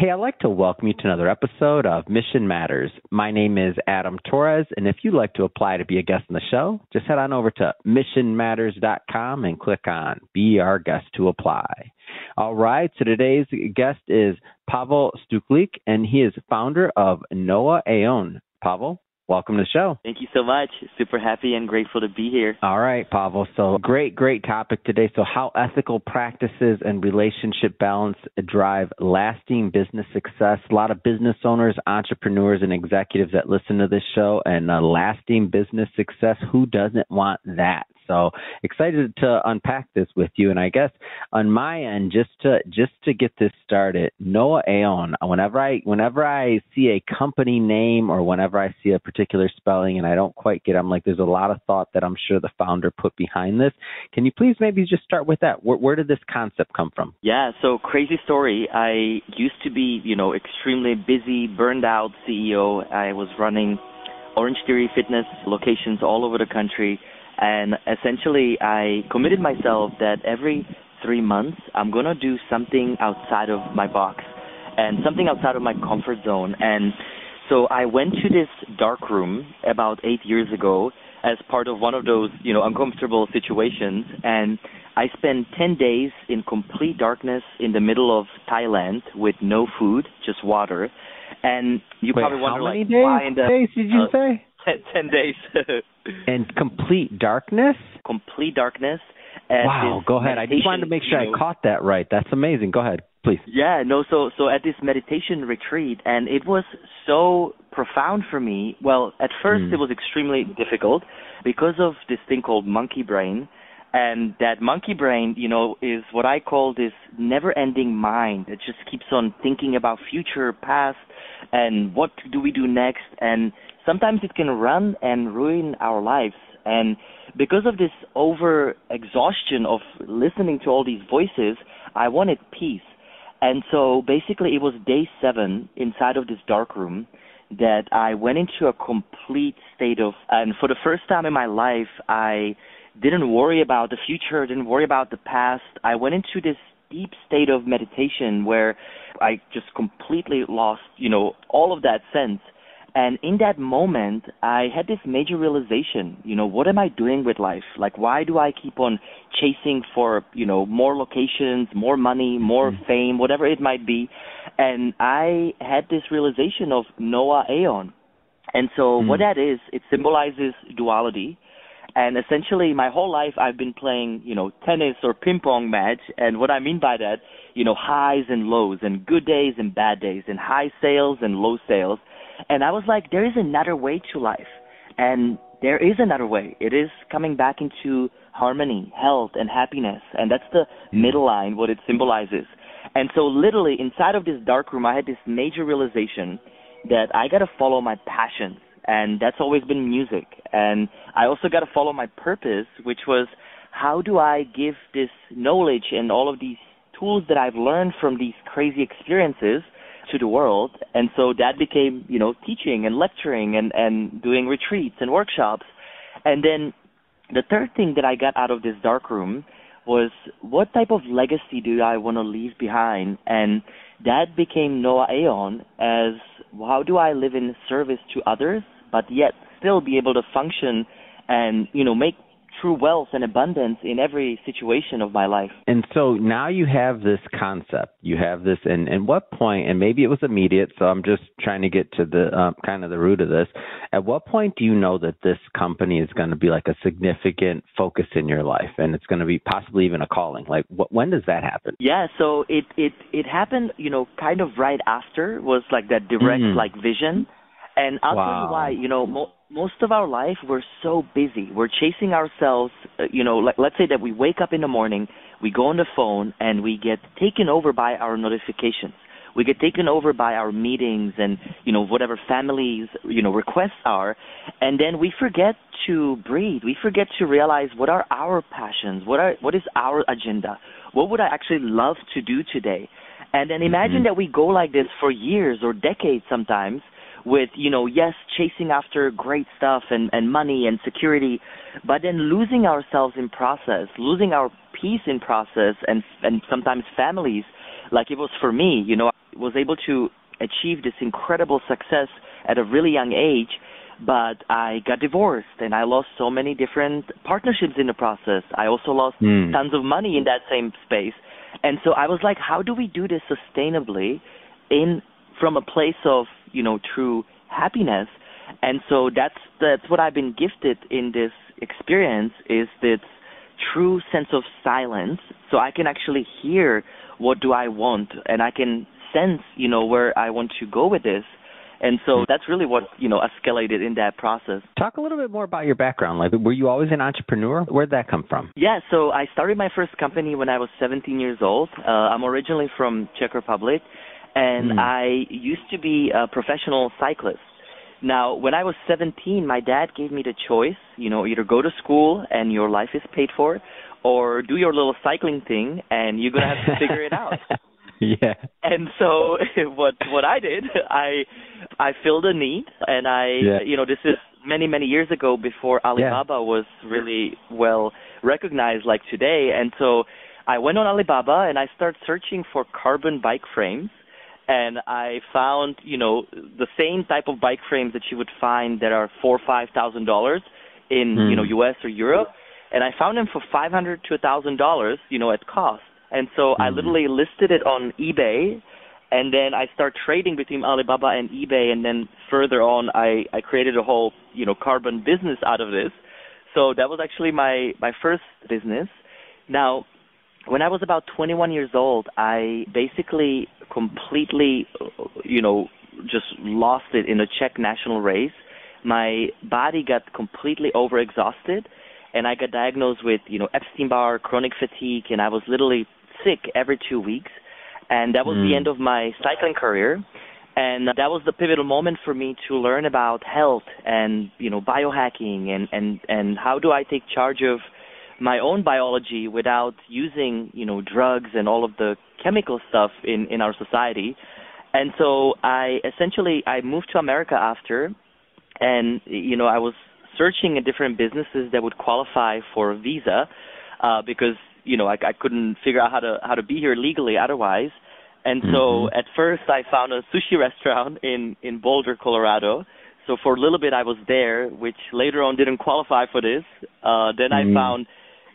Hey, I'd like to welcome you to another episode of Mission Matters. My name is Adam Torres, and if you'd like to apply to be a guest on the show, just head on over to missionmatters.com and click on Be Our Guest to apply. All right, so today's guest is Pavel Stuklik, and he is founder of Noah Aeon. Pavel, welcome to the show. Thank you so much. Super happy and grateful to be here. All right, Pavel. So great topic today. So how ethical practices and relationship balance drive lasting business success. A lot of business owners, entrepreneurs, and executives that listen to this show, and lasting business success. Who doesn't want that? So excited to unpack this with you. And I guess on my end, just to get this started, Noah Aeon, whenever I see a company name or whenever I see a particular spelling and I don't quite get it, I'm like, there's a lot of thought that I'm sure the founder put behind this. Can you please maybe just start with that? Where did this concept come from? Yeah, so crazy story. I used to be, extremely busy, burned out CEO. I was running Orange Theory Fitness locations all over the country. And essentially, I committed myself that every 3 months, I'm going to do something outside of my box and something outside of my comfort zone. And so I went to this dark room about 8 years ago as part of one of those, uncomfortable situations. And I spent 10 days in complete darkness in the middle of Thailand with no food, just water. And you probably wonder, how many why in the days did you say? 10 days. And complete darkness? Complete darkness. Wow, go ahead. I just wanted to make sure I caught that right. That's amazing. Go ahead, please. Yeah, so at this meditation retreat, and it was so profound for me. Well, at first it was extremely difficult because of this thing called monkey brain. And that monkey brain, is what I call this never-ending mind. It just keeps on thinking about future, past, and what do we do next. And sometimes it can run and ruin our lives. And because of this over-exhaustion of listening to all these voices, I wanted peace. And so basically it was day 7 inside of this dark room that I went into a complete state of, and for the first time in my life, I didn't worry about the future, didn't worry about the past. I went into this deep state of meditation where I just completely lost, all of that sense. And in that moment, I had this major realization, what am I doing with life? Like, why do I keep on chasing for, more locations, more money, more fame, whatever it might be? And I had this realization of Noah Aeon. And so what that is, it symbolizes duality. And essentially, my whole life, I've been playing, tennis or ping pong match. And what I mean by that, highs and lows and good days and bad days and high sales and low sales. And I was like, there is another way to life. And there is another way. It is coming back into harmony, health, and happiness. And that's the middle line, what it symbolizes. And so literally, inside of this dark room, I had this major realization that I got to follow my passions. And that's always been music. And I also got to follow my purpose, which was, how do I give this knowledge and all of these tools that I've learned from these crazy experiences to the world? And so that became, teaching and lecturing and doing retreats and workshops. And then the third thing that I got out of this dark room was, what type of legacy do I want to leave behind? And that became Noah Aeon as, how do I live in service to others, but yet still be able to function and, make true wealth and abundance in every situation of my life. And so now you have this concept. You have this, and what point, and maybe it was immediate, so I'm just trying to get to the kind of the root of this. At what point do you know that this company is going to be like a significant focus in your life, and it's going to be possibly even a calling? Like, when does that happen? Yeah, so it happened, kind of right after, was like that direct vision. And I'll tell you why, most of our life, we're so busy. We're chasing ourselves, let's say that we wake up in the morning, we go on the phone, and we get taken over by our notifications. We get taken over by our meetings and, whatever families, requests are. And then we forget to breathe. We forget to realize what are our passions, what is our agenda, what would I actually love to do today. And then imagine that we go like this for years or decades sometimes, with, chasing after great stuff and money and security, but then losing ourselves in process, losing our peace in process, and sometimes families like it was for me. I was able to achieve this incredible success at a really young age, but I got divorced and I lost so many different partnerships in the process. I also lost tons of money in that same space. And so I was like, how do we do this sustainably from a place of, true happiness? And so that's what I've been gifted in this experience, is this true sense of silence, so I can actually hear what do I want, and I can sense, where I want to go with this. And so that's really what, escalated in that process. Talk a little bit more about your background. Like, were you always an entrepreneur? Where'd that come from? Yeah, so I started my first company when I was 17 years old. I'm originally from Czech Republic, and I used to be a professional cyclist. Now, when I was 17, my dad gave me the choice, either go to school and your life is paid for, or do your little cycling thing and you're going to have to figure it out. Yeah. And so what I did, I filled a need, and this is many, many years ago, before Alibaba was really well recognized like today. And so I went on Alibaba and I started searching for carbon bike frames. And I found, the same type of bike frames that you would find that are $4,000 or $5,000 in, U.S. or Europe. And I found them for $500 to $1,000, at cost. And so I literally listed it on eBay, and then I started trading between Alibaba and eBay. And then further on, I created a whole, carbon business out of this. So that was actually my first business. Now, when I was about 21 years old, I basically completely, just lost it in a Czech national race. My body got completely overexhausted, and I got diagnosed with, Epstein-Barr, chronic fatigue, and I was literally sick every 2 weeks. And that was the end of my cycling career. And that was the pivotal moment for me to learn about health and, biohacking and how do I take charge of my own biology without using, drugs and all of the chemical stuff in our society. And so I moved to America after, and, I was searching in different businesses that would qualify for a visa, because, I couldn't figure out how to be here legally otherwise. And so at first I found a sushi restaurant in Boulder, Colorado. So for a little bit I was there, which later on didn't qualify for this. Then I found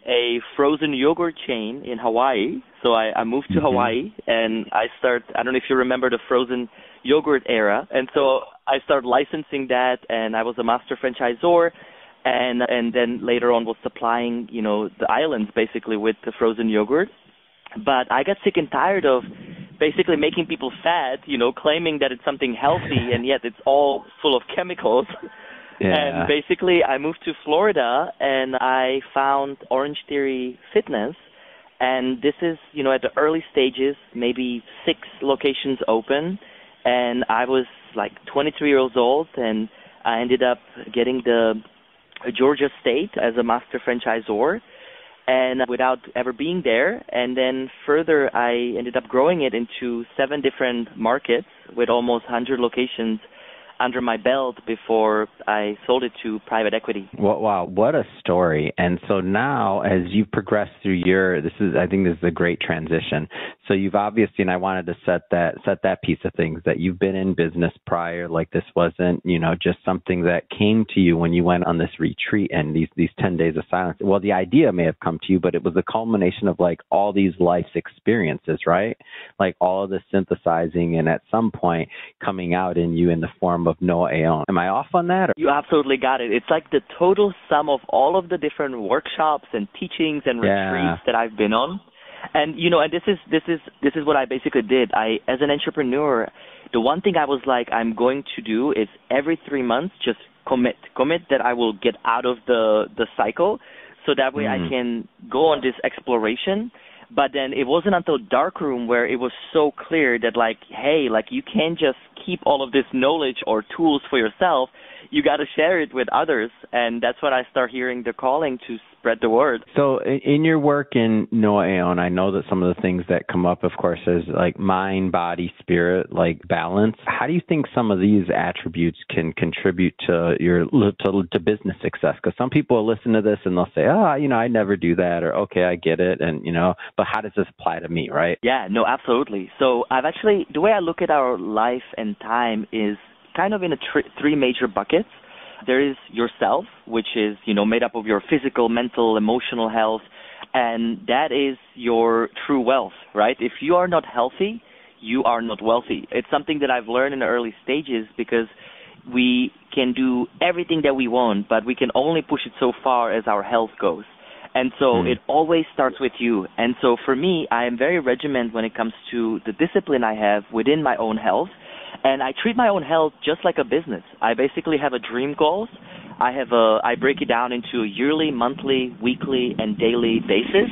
a frozen yogurt chain in Hawaii. So I moved to Hawaii, and I don't know if you remember the frozen yogurt era. And so I started licensing that, and I was a master franchisor, and then later on was supplying, the islands basically with the frozen yogurt. But I got sick and tired of basically making people fat, claiming that it's something healthy, and yet it's all full of chemicals. Yeah. And basically, I moved to Florida, and I found Orange Theory Fitness. And this is, at the early stages, maybe 6 locations open. And I was like 23 years old, and I ended up getting the Georgia State as a master franchisor, and without ever being there. And then further, I ended up growing it into 7 different markets with almost 100 locations under my belt before I sold it to private equity. Well, wow, what a story. And so now, as you progress through I think this is a great transition. So you've obviously, and I wanted to set that piece of things, that you've been in business prior, like this wasn't, just something that came to you when you went on this retreat and these 10 days of silence. Well, the idea may have come to you, but it was a culmination of like all these life's experiences, right? Like all of the synthesizing and at some point coming out in you in the form of Noah Aon. Am I off on that? You absolutely got it. It's like the total sum of all of the different workshops and teachings and retreats that I've been on. And and this is what I basically did. As an entrepreneur, the one thing I was like, I'm going to do is every 3 months just commit that I will get out of the cycle, so that way I can go on this exploration. But then it wasn't until Darkroom where it was so clear that you can't just keep all of this knowledge or tools for yourself. You got to share it with others. And that's when I start hearing the calling to spread the word. So in your work in Noah Aeon, I know that some of the things that come up, of course, is like mind, body, spirit, like balance. How do you think some of these attributes can contribute to to business success? Because some people will listen to this and they'll say, I never do that, or okay, I get it, and but how does this apply to me, right? Yeah, no, absolutely. So the way I look at our life and time is kind of in three major buckets. There is yourself, which is, made up of your physical, mental, emotional health, and that is your true wealth, right? If you are not healthy, you are not wealthy. It's something that I've learned in the early stages because we can do everything that we want, but we can only push it so far as our health goes. And so it always starts with you. And so for me, I am very regimented when it comes to the discipline I have within my own health. And I treat my own health just like a business. I basically have a dream goals. I break it down into a yearly, monthly, weekly, and daily basis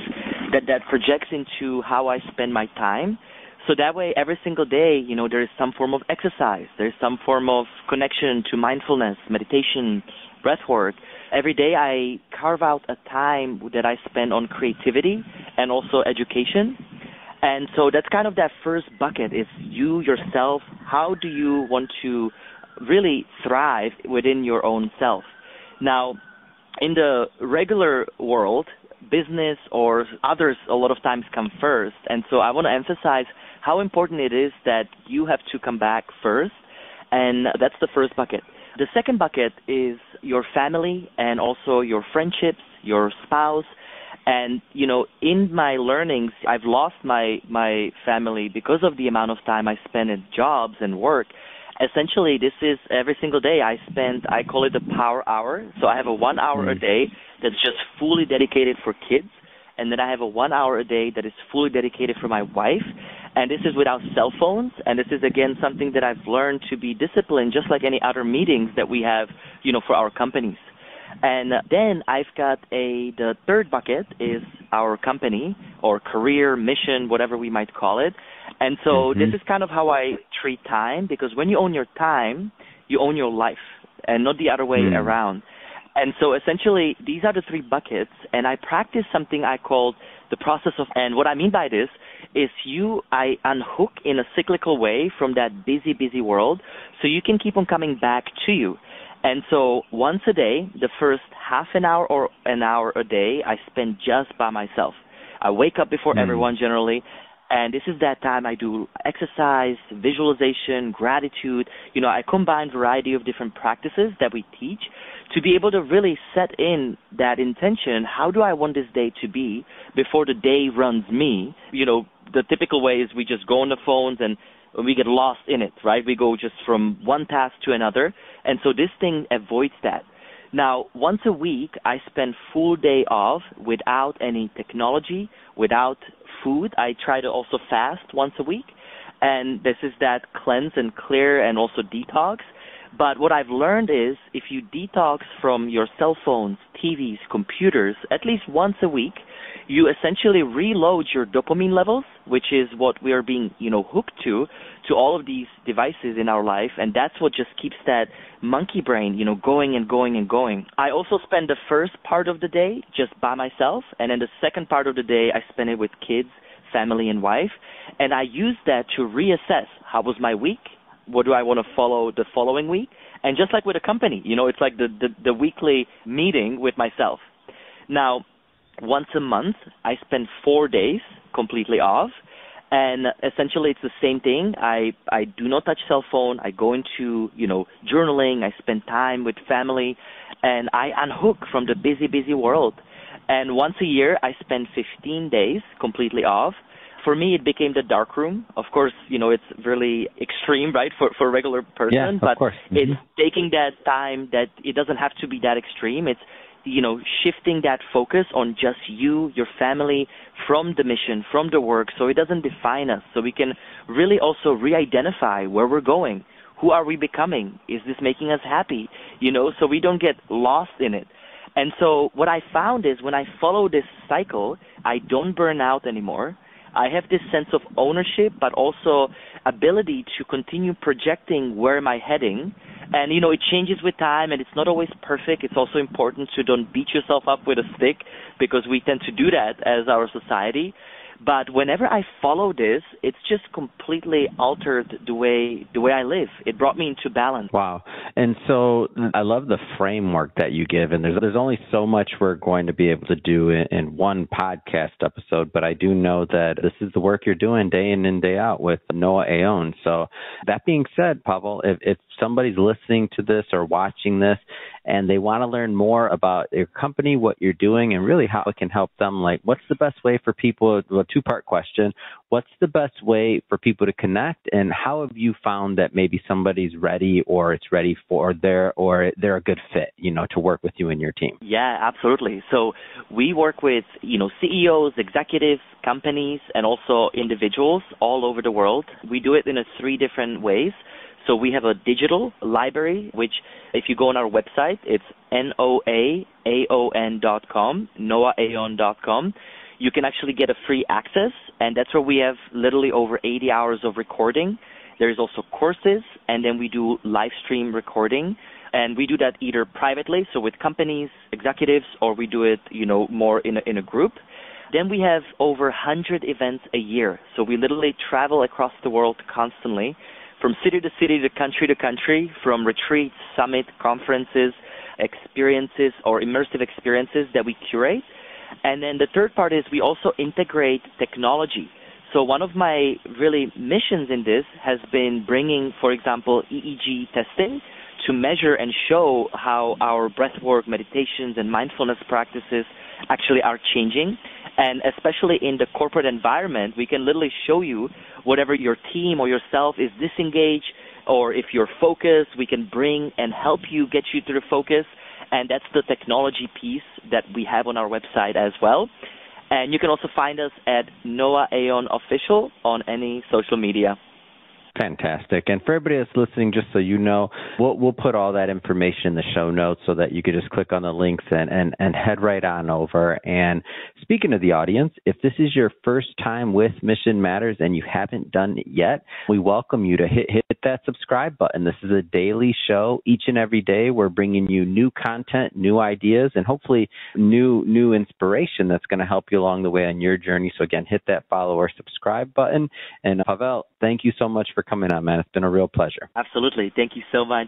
that projects into how I spend my time. So that way, every single day, there is some form of exercise. There's some form of connection to mindfulness, meditation, breath work. Every day I carve out a time that I spend on creativity and also education. And so that's kind of that first bucket is you yourself. How do you want to really thrive within your own self? Now, in the regular world, business or others a lot of times come first. And so I want to emphasize how important it is that you have to come back first. And that's the first bucket. The second bucket is your family and also your friendships, your spouse. And, in my learnings, I've lost my family because of the amount of time I spend in jobs and work. Essentially, this is every single day I call it the power hour. So I have a 1 hour a day that's just fully dedicated for kids. And then I have a 1 hour a day that is fully dedicated for my wife. And this is without cell phones. And this is, again, something that I've learned to be disciplined, just like any other meetings that we have, for our companies. And then I've got the third bucket is our company or career, mission, whatever we might call it. And so this is kind of how I treat time, because when you own your time, you own your life and not the other way around. And so essentially these are the three buckets, and I practice something I call the process of, and what I mean by this is I unhook in a cyclical way from that busy world so you can keep on coming back to you. And so once a day, the first half an hour or an hour a day, I spend just by myself. I wake up before everyone generally, and this is that time I do exercise, visualization, gratitude. I combine a variety of different practices that we teach to be able to really set in that intention. How do I want this day to be before the day runs me? The typical way is we just go on the phones and we get lost in it, right? We go just from one task to another. And so this thing avoids that. Now, once a week, I spend full day off without any technology, without food. I try to also fast once a week. And this is that cleanse and clear and also detox. But what I've learned is if you detox from your cell phones, TVs, computers, at least once a week, you essentially reload your dopamine levels, which is what we are being, hooked to all of these devices in our life. And that's what just keeps that monkey brain, going and going and going. I also spend the first part of the day just by myself. And then the second part of the day, I spend it with kids, family, and wife. And I use that to reassess how was my week? What do I want to follow the following week? And just like with a company, it's like the weekly meeting with myself. Now, once a month, I spend 4 days completely off. And essentially, it's the same thing. I do not touch cell phone. I go into, journaling. I spend time with family. And I unhook from the busy world. And once a year, I spend 15 days completely off. For me, it became the dark room. Of course, it's really extreme, right, for a regular person. Yeah, but of course. It's taking that time that it doesn't have to be that extreme. It's, shifting that focus on just you, your family, from the mission, from the work, so it doesn't define us. So we can really also re-identify where we're going. Who are we becoming? Is this making us happy? So we don't get lost in it. And so what I found is when I follow this cycle, I don't burn out anymore. I have this sense of ownership, but also ability to continue projecting where am I heading. And, it changes with time, and it's not always perfect. It's also important to don't beat yourself up with a stick, because we tend to do that as our society. But whenever I follow this, it's just completely altered the way I live. It brought me into balance. Wow. And so I love the framework that you give, and there's only so much we're going to be able to do in one podcast episode, but I do know that this is the work you're doing day in and day out with Noah Aon. So that being said, Pavel, if somebody's listening to this or watching this and they want to learn more about your company, what you're doing, and really how it can help them, like, what's the best way for people, well, two-part question, what's the best way for people to connect, and how have you found that maybe somebody's ready or it's ready for they're a good fit, to work with you and your team? Yeah, absolutely. So we work with, CEOs, executives, companies, and also individuals all over the world. We do it in 3 different ways. So we have a digital library, which if you go on our website, it's noaaon.com, noaaon.com. You can actually get a free access, and that's where we have literally over 80 hours of recording. There's also courses, and then we do live stream recording. And we do that either privately, so with companies, executives, or we do it, more in a group. Then we have over 100 events a year. So we literally travel across the world constantly, from city to city, to country, from retreats, summit, conferences, experiences, or immersive experiences that we curate. And then the third part is we also integrate technology. So one of my really missions in this has been bringing, for example, EEG testing to measure and show how our breathwork, meditations, and mindfulness practices actually are changing. And especially in the corporate environment, we can literally show you whatever your team or yourself is disengaged, or if you're focused, we can bring and help you get you to the focus. And that's the technology piece that we have on our website as well. And you can also find us at Noah Aon Official on any social media. Fantastic. And for everybody that's listening, just so you know, we'll put all that information in the show notes so that you can just click on the links and head right on over. And speaking of the audience, if this is your first time with Mission Matters and you haven't done it yet, we welcome you to hit that subscribe button. This is a daily show. Each and every day, we're bringing you new content, new ideas, and hopefully new inspiration that's going to help you along the way on your journey. So again, hit that follow or subscribe button. And Pavel, thank you so much for coming on, man. It's been a real pleasure. Absolutely. Thank you so much.